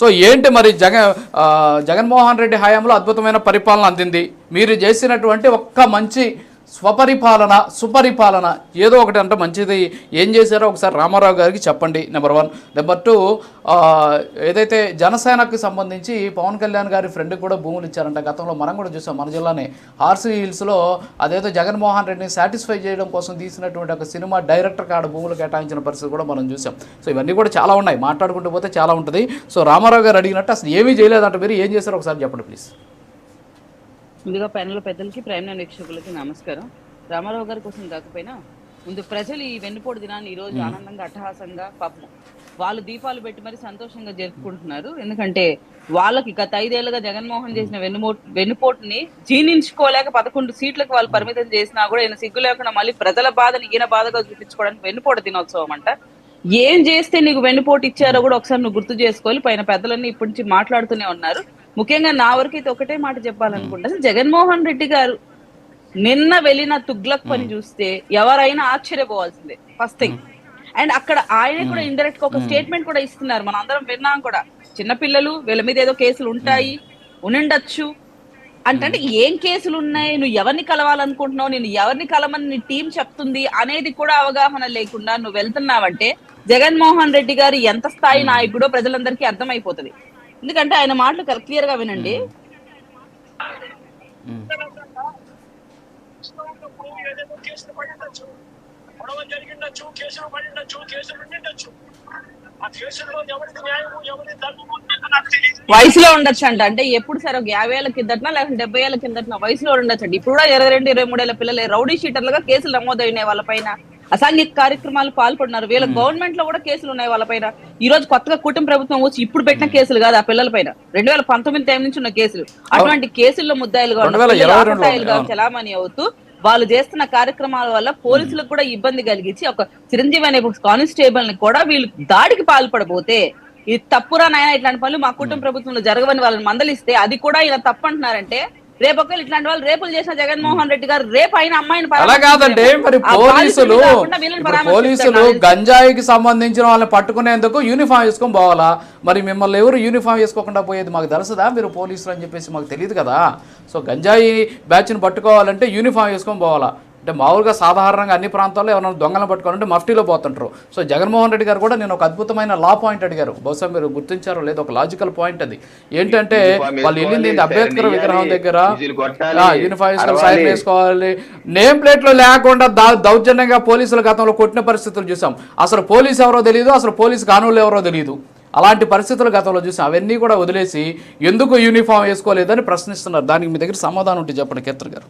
So ఏంటి మరి జగన్మోహన్ రెడ్డి హయాంలో అద్భుతమైన పరిపాలన అందింది, మీరు చేసినటువంటి ఒక్క మంచి స్వపరిపాలన సుపరిపాలన ఏదో ఒకటి అంటే మంచిది ఏం చేశారో ఒకసారి రామారావు గారికి చెప్పండి. నెంబర్ 1. నెంబర్ 2, ఏదైతే జనసేనకు సంబంధించి పవన్ కళ్యాణ్ గారి ఫ్రెండ్కి కూడా భూములు ఇచ్చారంట. గతంలో మనం కూడా చూసాం, మన జిల్లానే హార్సీ హిల్స్లో అదేదో జగన్మోహన్ రెడ్డిని సాటిస్ఫై చేయడం కోసం తీసినటువంటి ఒక సినిమా డైరెక్టర్ కాడ భూములు కేటాయించిన పరిస్థితి కూడా మనం చూసాం. సో ఇవన్నీ కూడా చాలా ఉన్నాయి, మాట్లాడుకుంటూ పోతే చాలా ఉంటుంది. సో రామారావు గారు అడిగినట్టు అసలు ఏమీ చేయలేదంట, మీరు ఏం చేశారో ఒకసారి చెప్పండి ప్లీజ్. ముందుగా ప్యానెల్ పెద్దలకి, ప్రైమ్ లైన్ వీక్షకులకి నమస్కారం. రామారావు గారి కోసం కాకపోయినా ముందు ప్రజలు ఈ వెన్నుపోటు దినాన్ని ఈ రోజు ఆనందంగా అట్టహాసంగా పాపం వాళ్ళు దీపాలు పెట్టి మరి సంతోషంగా జరుపుకుంటున్నారు. ఎందుకంటే వాళ్ళకి గత 5 ఏళ్లుగా జగన్మోహన్ చేసిన వెన్నుపోటుని జీర్ణించుకోలేక 11 సీట్లకు వాళ్ళు పరిమితం చేసినా కూడా ఈయన సిగ్గు లేకుండా మళ్ళీ ప్రజల బాధని ఈయన బాధగా చూపించుకోవడానికి వెన్నుపోటు దినోత్సవం అంట. ఏం చేస్తే నీకు వెన్నుపోటు ఇచ్చారో కూడా ఒకసారి నువ్వు గుర్తు చేసుకోవాలి. పైన పెద్దలన్నీ ఇప్పటి నుంచి మాట్లాడుతూనే ఉన్నారు. ముఖ్యంగా నా వరకైతే ఒకటే మాట చెప్పాలనుకుంటా, అసలు జగన్మోహన్ రెడ్డి గారు నిన్న వెళ్ళిన తుగ్లక్ పని చూస్తే ఎవరైనా ఆశ్చర్యపోవాల్సిందే ఫస్ట్ థింగ్. అండ్ అక్కడ ఆయన కూడా ఇండైరెక్ట్ గా ఒక స్టేట్మెంట్ కూడా ఇస్తున్నారు, మన అందరం విన్నాం కూడా. చిన్నపిల్లలు వీళ్ళ మీద ఏదో కేసులు ఉంటాయి, ఉండొచ్చు అంటే ఏం కేసులు ఉన్నాయి, నువ్వు ఎవరిని కలవాలనుకుంటున్నావు, నేను ఎవరిని కలవని నీ టీం చెప్తుంది అనేది కూడా అవగాహన లేకుండా నువ్వు వెళ్తున్నావంటే జగన్మోహన్ రెడ్డి గారు ఎంత స్థాయి నాయకుడో ప్రజలందరికీ అర్థమైపోతుంది. ఎందుకంటే ఆయన మాటలు క్లియర్ గా వినండి. వయసులో ఉండొచ్చు అంటే ఎప్పుడు సరే 50 ఏళ్ల కిందటనా లేకపోతే 70 ఏళ్ల కిందటనా వయసులో ఉండొచ్చు అండి. ఇప్పుడు కూడా 22-23 ఏళ్ల పిల్లలే రౌడీ షీటర్లుగా కేసులు నమోదైనాయి, వాళ్ళ పైన అసాంఘిక కార్యక్రమాలు పాల్పడినారు, వీళ్ళ గవర్నమెంట్ లో కూడా కేసులు ఉన్నాయి వాళ్ళ పైన. ఈ రోజు కొత్తగా కూటమి ప్రభుత్వం వచ్చి ఇప్పుడు పెట్టిన కేసులు కాదు ఆ పిల్లల పైన, 2019 టైం నుంచి ఉన్న కేసులు. అటువంటి కేసుల్లో ముద్దాయిలుగా చలామణి అవుతూ వాళ్ళు చేస్తున్న కార్యక్రమాల వల్ల పోలీసులకు కూడా ఇబ్బంది కలిగించి ఒక చిరంజీవి అనే కానిస్టేబుల్ ని కూడా వీళ్ళు దాడికి పాల్పడబోతే ఇది తప్పురా నాయన, ఇట్లాంటి పనులు మా కుటుంబ ప్రభుత్వంలో జరగవని వాళ్ళని మందలిస్తే అది కూడా ఇలా తప్పు అంటున్నారంటే రేపు ఒకవేళ ఇట్లాంటి వాళ్ళు రేపులు చేసిన జగన్మోహన్ రెడ్డి గారు రేపు అయిన అమ్మాయిని అలా కాదండి. మరి పోలీసులు గంజాయికి సంబంధించిన వాళ్ళని పట్టుకునేందుకు యూనిఫామ్ వేసుకొని పోవాలా? మరి మిమ్మల్ని ఎవరు యూనిఫామ్ వేసుకోకుండా పోయేది మాకు తెలుసుదా? మీరు పోలీసులు అని చెప్పేసి మాకు తెలియదు కదా. సో గంజాయి బ్యాచ్ని పట్టుకోవాలంటే యూనిఫామ్ వేసుకొని పోవాలా? అంటే మామూలుగా సాధారణంగా అన్ని ప్రాంతాల్లో ఎవరైనా దొంగలను పట్టుకోవాలంటే మఫ్టీలో పోతుంటారు. సో జగన్మోహన్ రెడ్డి గారు కూడా నేను ఒక అద్భుతమైన లా పాయింట్ అడిగారు, బహుశా మీరు గుర్తించారో లేదో, ఒక లాజికల్ పాయింట్ అది ఏంటంటే వాళ్ళు వెళ్ళింది అంబేద్కర్ విగ్రహం దగ్గర యూనిఫామ్ వేసుకోవాలి, సైన్ వేసుకోవాలి, నేమ్ ప్లేట్లు లేకుండా దౌర్జన్యంగా పోలీసులు గతంలో కొట్టిన పరిస్థితులు చూసాం. అసలు పోలీసు ఎవరో తెలియదు, అసలు పోలీసు కానూళ్ళు ఎవరో తెలియదు. అలాంటి పరిస్థితులు గతంలో చూసాం. అవన్నీ కూడా వదిలేసి ఎందుకు యూనిఫామ్ వేసుకోలేదని ప్రశ్నిస్తున్నారు. దానికి మీ దగ్గర సమాధానం ఉంటే చెప్పండి కేత్ర గారు.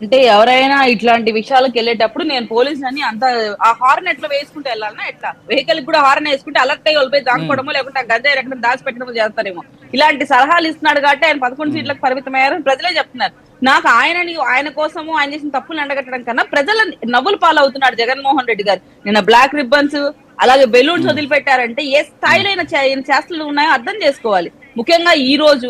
అంటే ఎవరైనా ఇట్లాంటి విషయాలకు వెళ్ళేటప్పుడు నేను పోలీసులు అని అంత ఆ హార్న్ ఎట్లా వేసుకుంటూ వెళ్ళాలన్నా, ఎట్లా వెహికల్ కూడా హార్న్ వేసుకుంటే అలర్ట్ అయ్యి వెళ్ళిపోయి దాక్కోవడమో లేకుంటే ఆ గంజాయి ఎక్కడ దాచిపెట్టడమో చేస్తారేమో. ఇలాంటి సలహాలు ఇస్తున్నాడు కాబట్టి ఆయన 11 సీట్లకు పరిమితమయ్యారని ప్రజలే చెప్తున్నారు. నాకు ఆయన కోసము ఆయన చేసిన తప్పులు ఎండగట్టడం కన్నా ప్రజల నవ్వులు పాలవుతున్నాడు జగన్మోహన్ రెడ్డి గారు. నిన్న బ్లాక్ రిబ్బన్స్ అలాగే బెలూన్స్ వదిలిపెట్టారంటే ఏ స్థాయిలో చేష్టలు ఉన్నాయో అర్థం చేసుకోవాలి. ముఖ్యంగా ఈ రోజు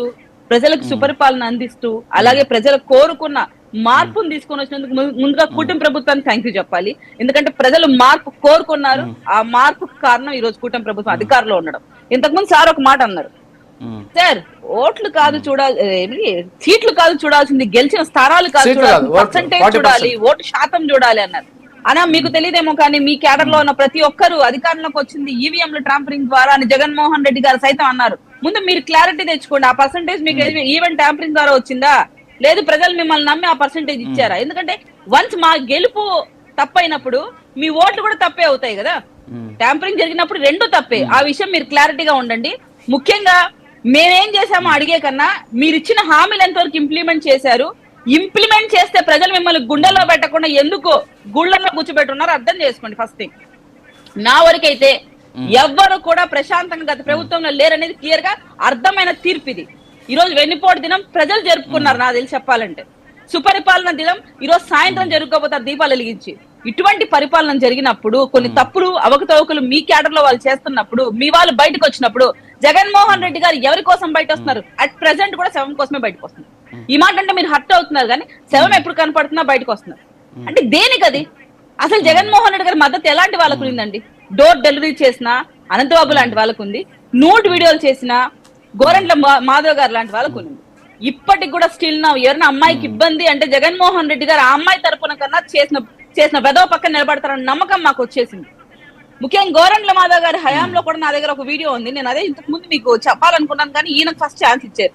ప్రజలకు సుపరిపాలన అందిస్తూ అలాగే ప్రజలు కోరుకున్న మార్పును తీసుకొని వచ్చినందుకు ముందుగా కూటమి ప్రభుత్వానికి థ్యాంక్ యూ చెప్పాలి. ఎందుకంటే ప్రజలు మార్పు కోరుకున్నారు, ఆ మార్పుకు కారణం ఈ రోజు కూటమి ప్రభుత్వం అధికారంలో ఉండడం. ఇంతకుముందు సార్ ఒక మాట అన్నారు, సార్ ఓట్లు కాదు చూడాలి, సీట్లు కాదు చూడాల్సింది, గెలిచిన స్థానాలు కాదు చూడాలి, పర్సంటేజ్ చూడాలి, ఓటు శాతం చూడాలి అన్నారు. అనా మీకు తెలియదేమో కానీ మీ క్యాడర్ లో ఉన్న ప్రతి ఒక్కరు అధికారంలోకి వచ్చింది ఈవీఎంల ట్యాంపరింగ్ ద్వారా అని జగన్మోహన్ రెడ్డి గారు సైతం అన్నారు. ముందు మీరు క్లారిటీ తెచ్చుకోండి, ఆ పర్సంటేజ్ మీకు ఈవెన్ ట్యాంపరింగ్ ద్వారా వచ్చిందా లేదు ప్రజలు మిమ్మల్ని నమ్మి ఆ పర్సంటేజ్ ఇచ్చారా? ఎందుకంటే వన్స్ మా గెలుపు తప్పైనప్పుడు మీ ఓట్లు కూడా తప్పే అవుతాయి కదా. ట్యాంపరింగ్ జరిగినప్పుడు రెండు తప్పే, ఆ విషయం మీరు క్లారిటీగా ఉండండి. ముఖ్యంగా మేమేం చేశామో అడిగే కన్నా మీరు ఇచ్చిన హామీలు ఎంతవరకు ఇంప్లిమెంట్ చేశారు, ఇంప్లిమెంట్ చేస్తే ప్రజలు మిమ్మల్ని గుండెల్లో పెట్టకుండా ఎందుకు గుళ్ళల్లో కూర్చోబెట్టున్నారో అర్థం చేసుకోండి ఫస్ట్ థింగ్. నా వరకైతే ఎవ్వరు కూడా ప్రశాంతంగా గత ప్రభుత్వంలో లేరనేది క్లియర్ గా అర్థమైన తీర్పు ఇది. ఈ రోజు వెన్నుపోటు దినం ప్రజలు జరుపుకున్నారు, నాకు తెలిసి చెప్పాలంటే. సుపరిపాలన దినం ఈ రోజు సాయంత్రం జరుపుకోబోతారు దీపాలు వెలిగించి. ఇటువంటి పరిపాలన జరిగినప్పుడు కొన్ని తప్పులు అవకతవకలు మీ క్యాడర్ లో వాళ్ళు చేస్తున్నప్పుడు మీ వాళ్ళు బయటకు వచ్చినప్పుడు జగన్మోహన్ రెడ్డి గారు ఎవరి కోసం బయట వస్తున్నారు? అట్ ప్రెసెంట్ కూడా శవం కోసమే బయటకు వస్తున్నారు. ఈ మాట అంటే మీరు హర్ట్ అవుతున్నారు కానీ శవం ఎప్పుడు కనపడుతున్నా బయటకు వస్తున్నారు అంటే దేనికి? అది అసలు జగన్మోహన్ రెడ్డి గారి మద్దతు ఎలాంటి వాళ్ళకు ఉందండి? డోర్ డెలివరీ చేసిన అనంతబాబు లాంటి వాళ్ళకు ఉంది, నూట్ వీడియోలు చేసిన గోరంట్ల మాధవ్ గారు లాంటి వాళ్ళకు ఉంది. ఇప్పటికి కూడా స్టిల్ నా ఎవరైనా అమ్మాయికి ఇబ్బంది అంటే జగన్మోహన్ రెడ్డి గారు ఆ అమ్మాయి తరపున కన్నా చేసిన వెదవ పక్కన నిలబడతారన్న నమ్మకం మాకు వచ్చేసింది. ముఖ్యంగా గోరంట్ల మాధవ్ గారి హయాంలో కూడా నా దగ్గర ఒక వీడియో ఉంది. నేను అదే ఇంతకు ముందు మీకు చెప్పాలనుకున్నాను, కానీ ఈయనకు ఫస్ట్ ఛాన్స్ ఇచ్చారు.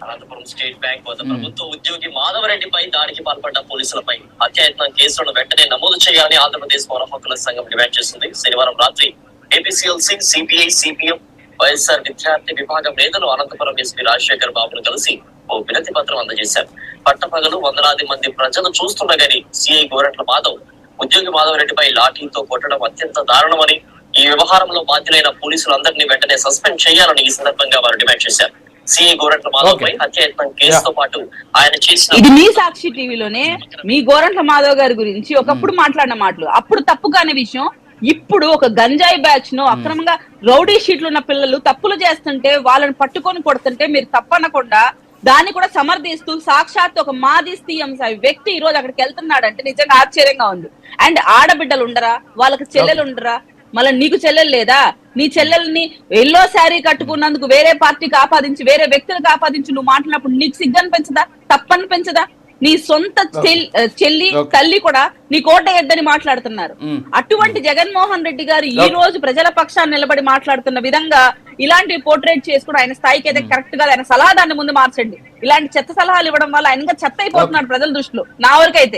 అనంతపురం స్టేట్ బ్యాంక్ వద్ద ప్రభుత్వ ఉద్యోగి మాధవరెడ్డిపై దాడికి పాల్పడ్డ పోలీసులపై హత్యాయత్నం కేసులను వెంటనే నమోదు చేయాలని ఆంధ్రప్రదేశ్ పౌర హక్కుల సంఘం డిమాండ్ చేసింది. శనివారం రాత్రి ఏపీసీఎల్సీ, సిపిఐ, సిపిఎం, వైఎస్ఆర్ విద్యార్థి విభాగం నేతలు అనంతపురం ఎస్పీ రాజశేఖర్ బాబును కలిసి ఓ వినతి పత్రం అందజేశారు. పట్టపగలు వందలాది మంది ప్రజలు చూస్తుండగాని సిఐ గోరంట్ల మాధవ్ ఉద్యోగి మాధవరెడ్డిపై లాఠీతో కొట్టడం అత్యంత దారుణమని, ఈ వ్యవహారంలో బాధ్యులైన పోలీసులందరినీ వెంటనే సస్పెండ్ చేయాలని ఈ సందర్భంగా వారు డిమాండ్ చేశారు. సిఐ గోరంట్ల మాధవ్ పై హత్యాయత్నం కేసుతో పాటు ఆయన చేసిన ఇది మీ సాక్షి టీవీలోనే మీ గోరంట్ల మాధవ్ గారి గురించి ఒకప్పుడు మాట్లాడిన మాటలు, అప్పుడు తప్పు కాని విషయం. ఇప్పుడు ఒక గంజాయి బ్యాచ్ ను అక్రమంగా రౌడీ షీట్లు ఉన్న పిల్లలు తప్పులు చేస్తుంటే వాళ్ళని పట్టుకొని కొడుతుంటే మీరు తప్పనకుండా దాన్ని కూడా సమర్థిస్తూ సాక్షాత్ ఒక మాజీ సీఎం వ్యక్తి ఈ రోజు అక్కడికి వెళ్తున్నాడంటే నిజంగా ఆశ్చర్యంగా ఉంది. అండ్ ఆడబిడ్డలు ఉండరా, వాళ్ళకి చెల్లెలు ఉండరా? మళ్ళీ నీకు చెల్లెలు లేదా? నీ చెల్లెల్ని ఎల్లో శారీ కట్టుకున్నందుకు వేరే పార్టీకి ఆపాదించి వేరే వ్యక్తులకు ఆపాదించి నువ్వు మాట్లాడినప్పుడు నీకు సిగ్గని పెంచదా, తప్పని పెంచదా? నీ సొంత చెల్లి తల్లి కూడా నీ కోటయ్యద్దని మాట్లాడుతున్నారు. అటువంటి జగన్మోహన్ రెడ్డి గారు ఈ రోజు ప్రజల పక్షాన్ని నిలబడి మాట్లాడుతున్న విధంగా ఇలాంటి పోర్ట్రేట్ చేసుకుని ఆయన స్థాయికి అయితే కరెక్ట్ గా ఆయన సలహా దాన్ని ముందు మార్చండి. ఇలాంటి చెత్త సలహాలు ఇవ్వడం వల్ల ఆయన ఇంకా చెత్త అయిపోతున్నాడు ప్రజల దృష్టిలో, నా వరకు అయితే.